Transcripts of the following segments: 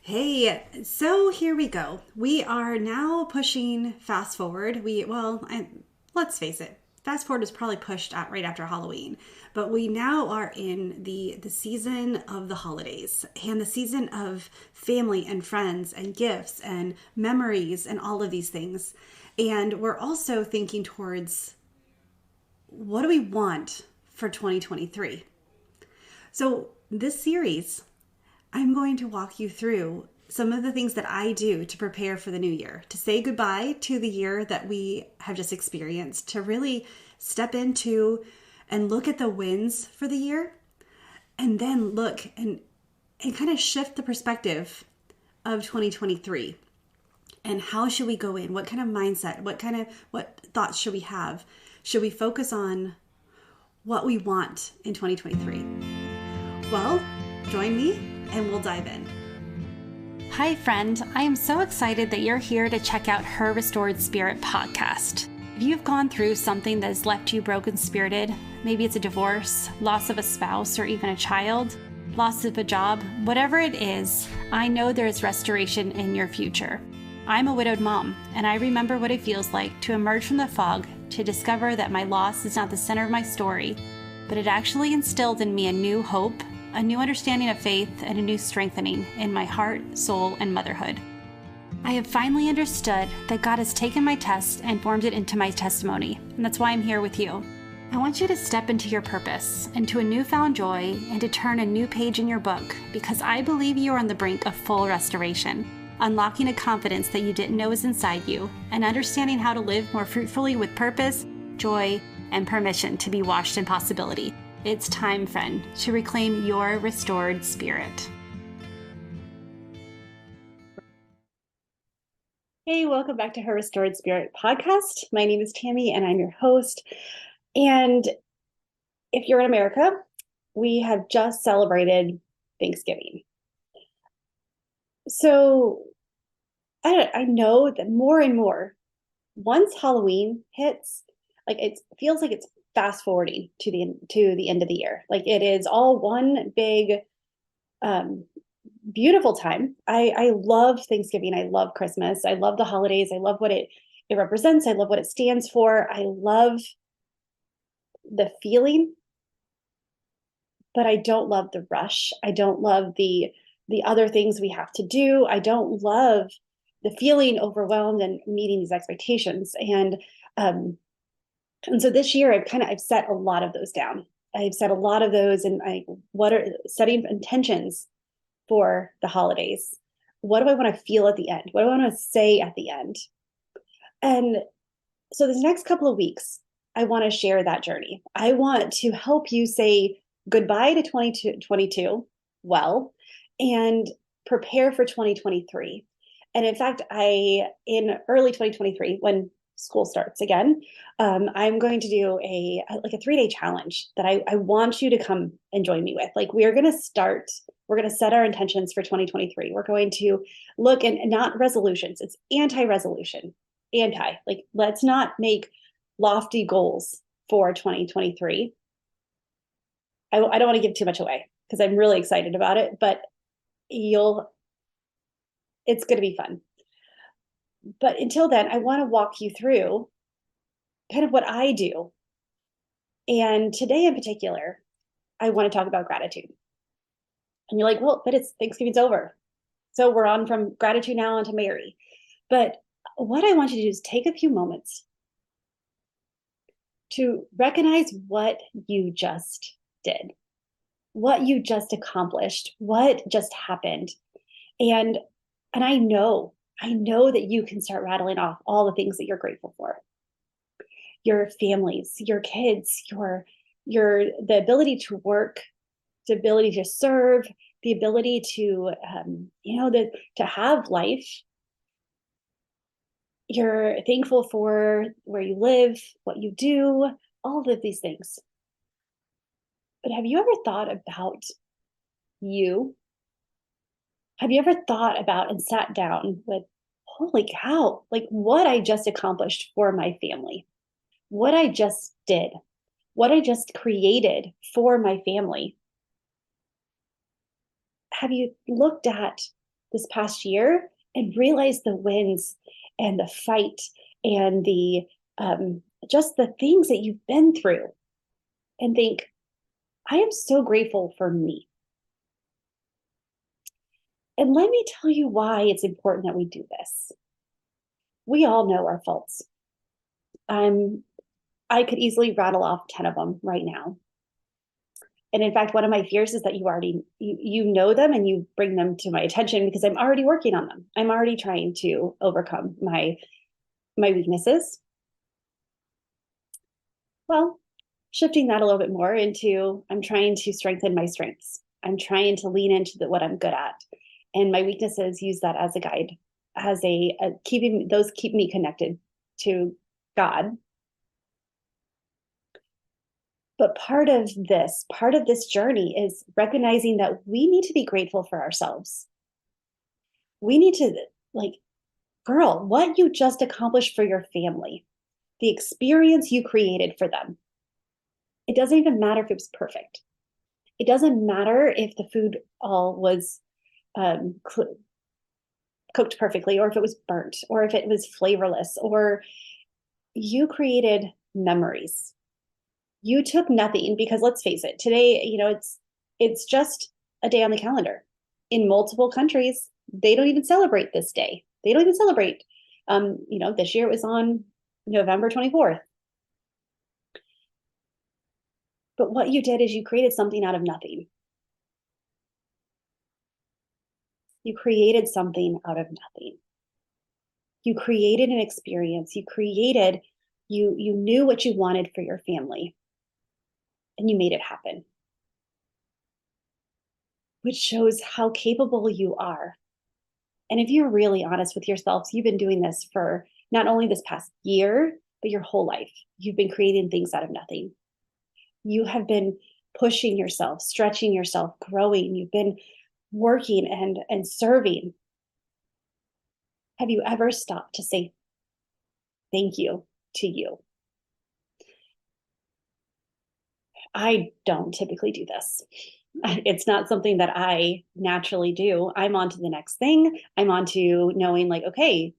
Hey, so here we go. We are now pushing fast forward. Let's face it, fast forward was probably pushed out right after Halloween, but we now are in the season of the holidays and the season of family and friends and gifts and memories and all of these things. And we're also thinking towards what do we want for 2023? So, this series I'm going to walk you through some of the things that I do to prepare for the new year, to say goodbye to the year that we have just experienced, to really step into and look at the wins for the year, and then look and kind of shift the perspective of 2023. And how should we go in? What kind of mindset? What thoughts should we have? Should we focus on what we want in 2023? Well, join me and we'll dive in. Hi, friend. I am so excited that you're here to check out Her Restored Spirit podcast. If you've gone through something that has left you broken spirited, maybe it's a divorce, loss of a spouse, or even a child, loss of a job, whatever it is, I know there is restoration in your future. I'm a widowed mom, and I remember what it feels like to emerge from the fog to discover that my loss is not the center of my story, but it actually instilled in me a new hope, a new understanding of faith, and a new strengthening in my heart, soul, and motherhood. I have finally understood that God has taken my test and formed it into my testimony, and that's why I'm here with you. I want you to step into your purpose, into a newfound joy, and to turn a new page in your book, because I believe you are on the brink of full restoration, unlocking a confidence that you didn't know was inside you, and understanding how to live more fruitfully with purpose, joy, and permission to be washed in possibility. It's time, friend, to reclaim your restored spirit. Hey, welcome back to Her Restored Spirit podcast. My name is Tammy and I'm your host. And if you're in America, we have just celebrated Thanksgiving. So I know that more and more, once Halloween hits, like it feels like it's fast forwarding to the end of the year. Like it is all one big beautiful time. I love Thanksgiving. I love Christmas. I love the holidays. I love what it represents. I love what it stands for. I love the feeling, but I don't love the rush. I don't love the other things we have to do. I don't love the feeling overwhelmed and meeting these expectations. And so this year I've set a lot of those down. I've set a lot of those, and what are setting intentions for the holidays. What do I want to feel at the end? What do I want to say at the end? And so this next couple of weeks, I want to share that journey. I want to help you say goodbye to 2022 well, and prepare for 2023. And in fact, in early 2023, when school starts again, I'm going to do a 3-day challenge that I want you to come and join me with. Like we're going to set our intentions for 2023. We're going to look, and not resolutions. It's anti-resolution. Like, let's not make lofty goals for 2023. I don't want to give too much away because I'm really excited about it, but it's going to be fun. But until then, I want to walk you through kind of what I do. And today in particular, I want to talk about gratitude. And you're like, well, but it's Thanksgiving's over. So we're on from gratitude now onto Mary. But what I want you to do is take a few moments to recognize what you just did, what you just accomplished, what just happened. And I know that you can start rattling off all the things that you're grateful for. Your families, your kids, the ability to work, the ability to serve, the ability to to have life. You're thankful for where you live, what you do, all of these things. But have you ever thought about you? Have you ever thought about and sat down with, holy cow, like what I just accomplished for my family, what I just did, what I just created for my family? Have you looked at this past year and realize the wins and the fight and the just the things that you've been through and think, I am so grateful for me. And let me tell you why it's important that we do this. We all know our faults. I could easily rattle off 10 of them right now. And in fact, one of my fears is that you know them and you bring them to my attention because I'm already working on them. I'm already trying to overcome my weaknesses. Well, shifting that a little bit more into I'm trying to strengthen my strengths. I'm trying to lean into what I'm good at. And my weaknesses, use that as a guide, as keep me connected to God. But part of this journey is recognizing that we need to be grateful for ourselves. We need to, like, girl, what you just accomplished for your family, the experience you created for them. It doesn't even matter if it was perfect. It doesn't matter if the food all was cooked perfectly, or if it was burnt, or if it was flavorless, or you created memories. You took nothing, because let's face it, today, it's just a day on the calendar. In multiple countries, they don't even celebrate this day. They don't even celebrate. This year it was on November 24th. But what you did is you created something out of nothing. You created something out of nothing. You created an experience. You knew what you wanted for your family, and you made it happen, which shows how capable you are. And if you're really honest with yourself, you've been doing this for not only this past year, but your whole life. You've been creating things out of nothing. You have been pushing yourself, stretching yourself, growing. You've been working and serving. Have you ever stopped to say thank you to you? I don't typically do this. It's not something that I naturally do. I'm on to the next thing. I'm on to knowing, like, okay,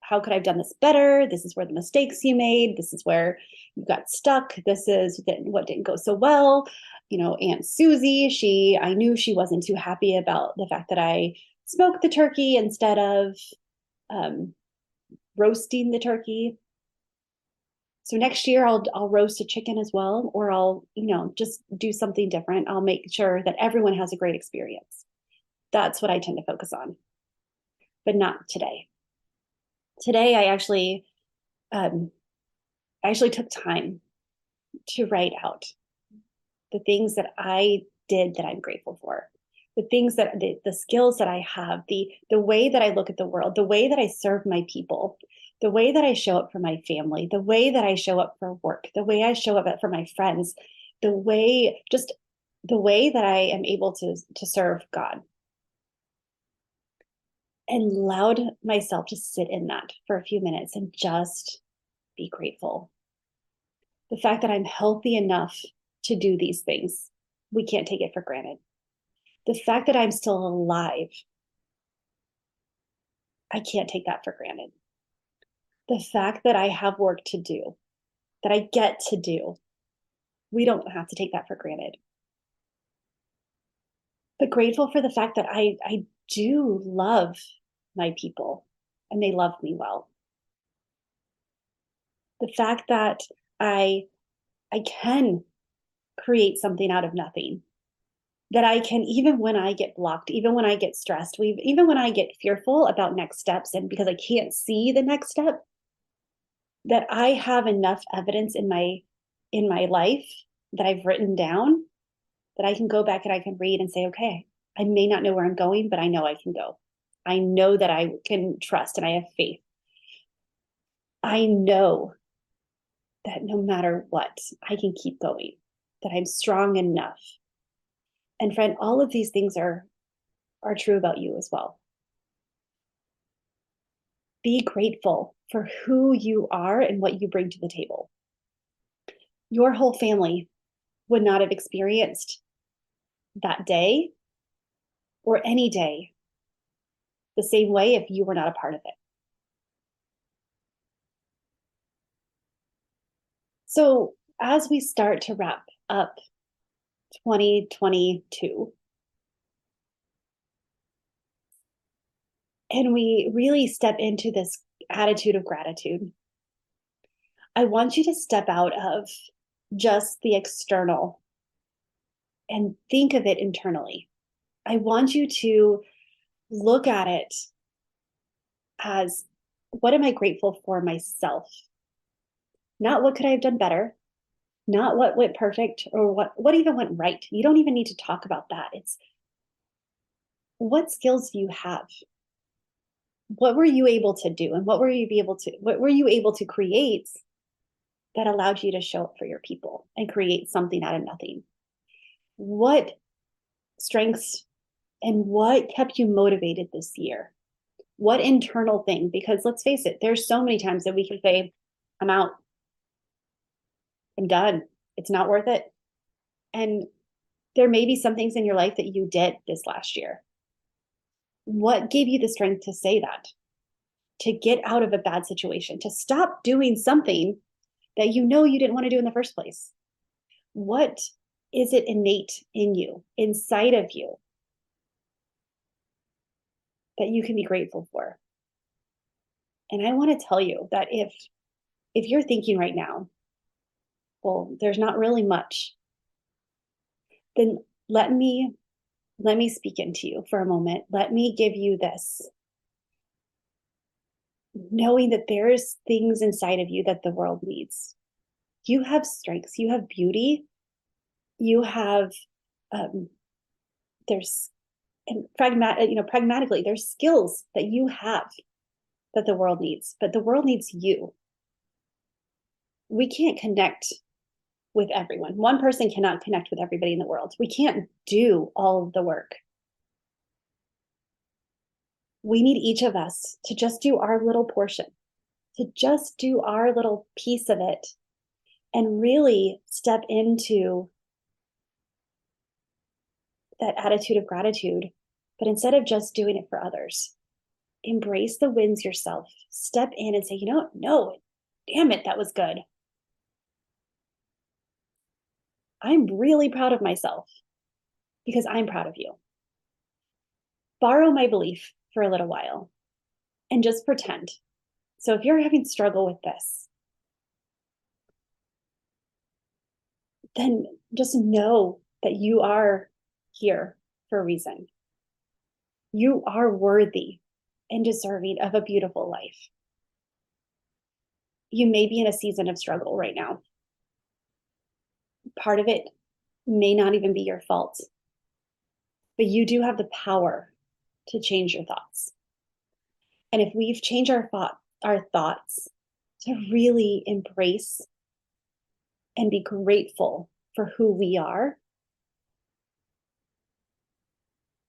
how could I have done this better? This is where the mistakes you made. This is where you got stuck. This is what didn't go so well. Aunt Susie, I knew she wasn't too happy about the fact that I smoked the turkey instead of roasting the turkey. So next year I'll roast a chicken as well, or I'll, just do something different. I'll make sure that everyone has a great experience. That's what I tend to focus on, but not today. Today I actually took time to write out the things that I did that I'm grateful for, the things that the skills that I have, the way that I look at the world, the way that I serve my people, the way that I show up for my family, the way that I show up for work, the way I show up for my friends, the way that I am able to serve God. And allowed myself to sit in that for a few minutes and just be grateful. The fact that I'm healthy enough to do these things, we can't take it for granted. The fact that I'm still alive, I can't take that for granted. The fact that I have work to do, that I get to do, we don't have to take that for granted. But grateful for the fact that I do love my people and they love me well. The fact that I can create something out of nothing, that I can, even when I get blocked, even when I get stressed, even when I get fearful about next steps, and because I can't see the next step, that I have enough evidence in my life that I've written down that I can go back and I can read and say, okay, I may not know where I'm going, but I know I can go. I know that I can trust and I have faith. I know that no matter what, I can keep going, that I'm strong enough. And friend, all of these things are true about you as well. Be grateful for who you are and what you bring to the table. Your whole family would not have experienced that day or any day the same way if you were not a part of it. So as we start to wrap up 2022, and we really step into this attitude of gratitude, I want you to step out of just the external and think of it internally. I want you to look at it as, what am I grateful for myself? Not what could I have done better, not what went perfect or what even went right. You don't even need to talk about that. It's, what skills do you have? What were you able to do, and what were you able to create that allowed you to show up for your people and create something out of nothing? What strengths and what kept you motivated this year? What internal thing? Because let's face it, there's so many times that we can say, I'm out, I'm done, it's not worth it. And there may be some things in your life that you did this last year. What gave you the strength to say that? To get out of a bad situation, to stop doing something that you know you didn't want to do in the first place? What is it innate in you, inside of you, that you can be grateful for? And I want to tell you that if you're thinking right now, well, there's not really much, then let me speak into you for a moment. Let me give you this, knowing that there's things inside of you that the world needs. You have strengths, you have beauty, you have there's, and pragmatically, there's skills that you have that the world needs, but the world needs you. We can't connect with everyone. One person cannot connect with everybody in the world. We can't do all of the work. We need each of us to just do our little portion, to just do our little piece of it, and really step into that attitude of gratitude. But instead of just doing it for others, embrace the wins yourself. Step in and say, you know what? No, damn it, that was good. I'm really proud of myself because I'm proud of you. Borrow my belief for a little while and just pretend. So if you're having struggle with this, then just know that you are here for a reason. You are worthy and deserving of a beautiful life. You may be in a season of struggle right now. Part of it may not even be your fault, but you do have the power to change your thoughts. And if we've changed our thoughts to really embrace and be grateful for who we are,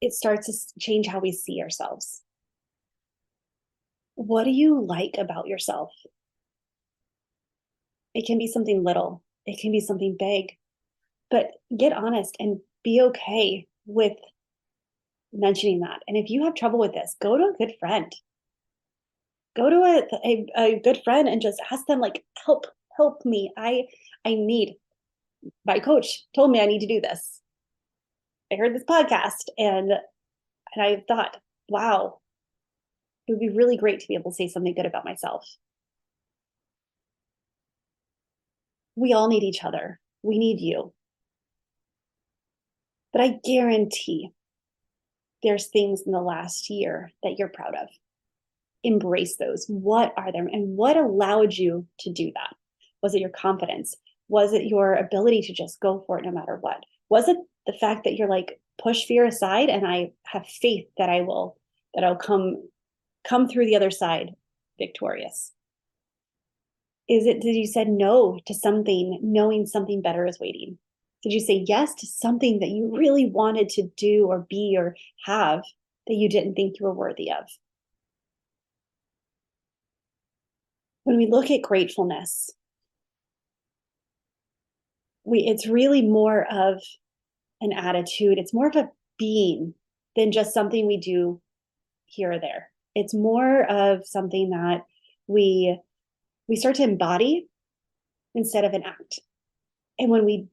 it starts to change how we see ourselves. What do you like about yourself? It can be something little, it can be something big, but get honest and be okay with mentioning that. And if you have trouble with this, go to a good friend. Go to a good friend and just ask them, like, help me. I need, my coach told me I need to do this. I heard this podcast and I thought, wow, it would be really great to be able to say something good about myself. We all need each other. We need you. But I guarantee there's things in the last year that you're proud of. Embrace those. What are them? And what allowed you to do that? Was it your confidence? Was it your ability to just go for it no matter what? Was it the fact that you're like, push fear aside and I have faith that I'll come through the other side victorious? Did you say no to something, knowing something better is waiting? Did you say yes to something that you really wanted to do or be or have that you didn't think you were worthy of? When we look at gratefulness, it's really more of an attitude. It's more of a being than just something we do here or there. It's more of something that we start to embody instead of an act. And when we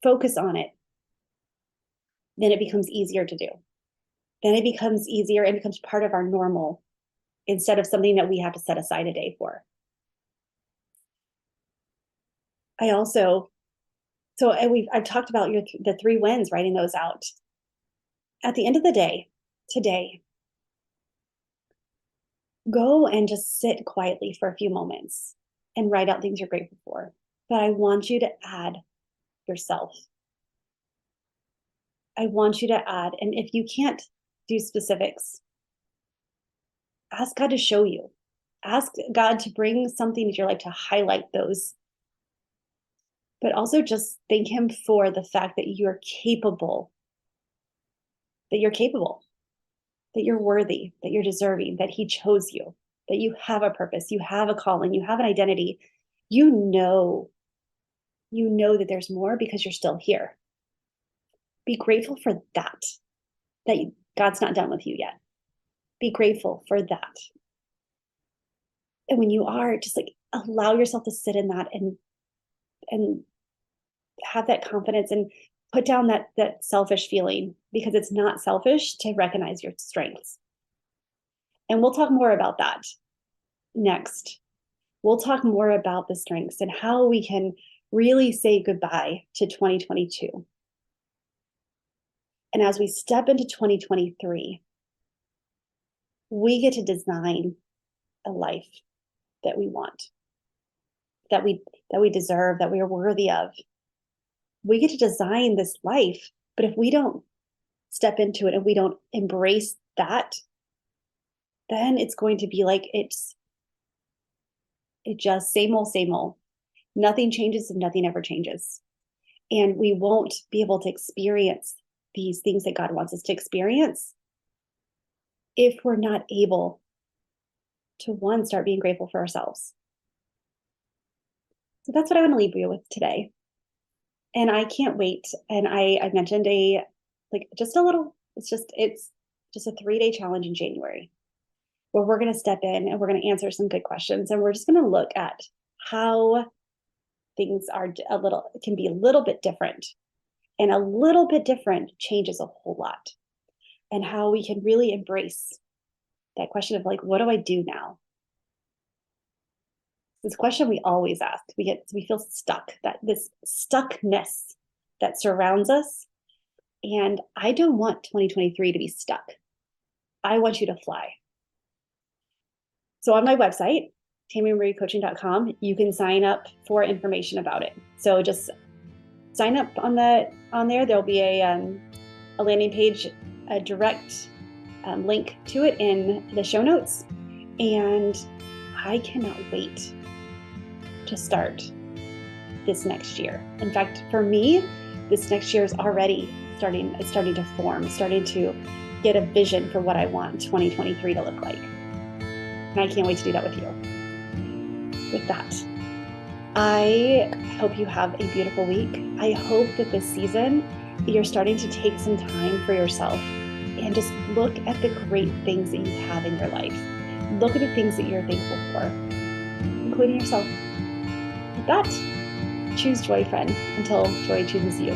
focus on it, then it becomes easier to do. Then it becomes easier. It becomes part of our normal instead of something that we have to set aside a day for. I've talked about the 3 wins, writing those out. At the end of the day, today, go and just sit quietly for a few moments and write out things you're grateful for. But I want you to add yourself. I want you to add, and if you can't do specifics, ask God to show you. Ask God to bring something into your life to highlight those. But also just thank Him for the fact that you're capable, that you're worthy, that you're deserving, that He chose you, that you have a purpose, you have a calling, you have an identity. You know that there's more because you're still here. Be grateful for that God's not done with you yet. Be grateful for that. And when you are, just like allow yourself to sit in that and have that confidence and put down that selfish feeling, because it's not selfish to recognize your strengths. And we'll talk more about that next. We'll talk more about the strengths and how we can really say goodbye to 2022. And as we step into 2023, we get to design a life that we want, that we deserve, that we are worthy of. We get to design this life, but if we don't step into it and we don't embrace that, then it's going to be like it just same old. Nothing changes and nothing ever changes. And we won't be able to experience these things that God wants us to experience if we're not able to, one, start being grateful for ourselves. So that's what I want to leave you with today. And I can't wait. And I mentioned it's just a 3-day challenge in January where we're going to step in and we're going to answer some good questions. And we're just going to look at how things can be a little bit different, and a little bit different changes a whole lot, and how we can really embrace that question of like, what do I do now? This question we always ask. We feel stuck, that this stuckness that surrounds us. And I don't want 2023 to be stuck. I want you to fly. So on my website, tammymariecoaching.com, you can sign up for information about it. So just sign up on there. There'll be a landing page, a direct link to it in the show notes. And I cannot wait to start this next year. In fact, for me, this next year is already starting to form, starting to get a vision for what I want 2023 to look like. And I can't wait to do that with you. With that, I hope you have a beautiful week. I hope that this season you're starting to take some time for yourself and just look at the great things that you have in your life. Look at the things that you're thankful for, including yourself. With that, choose joy, friend, until joy chooses you.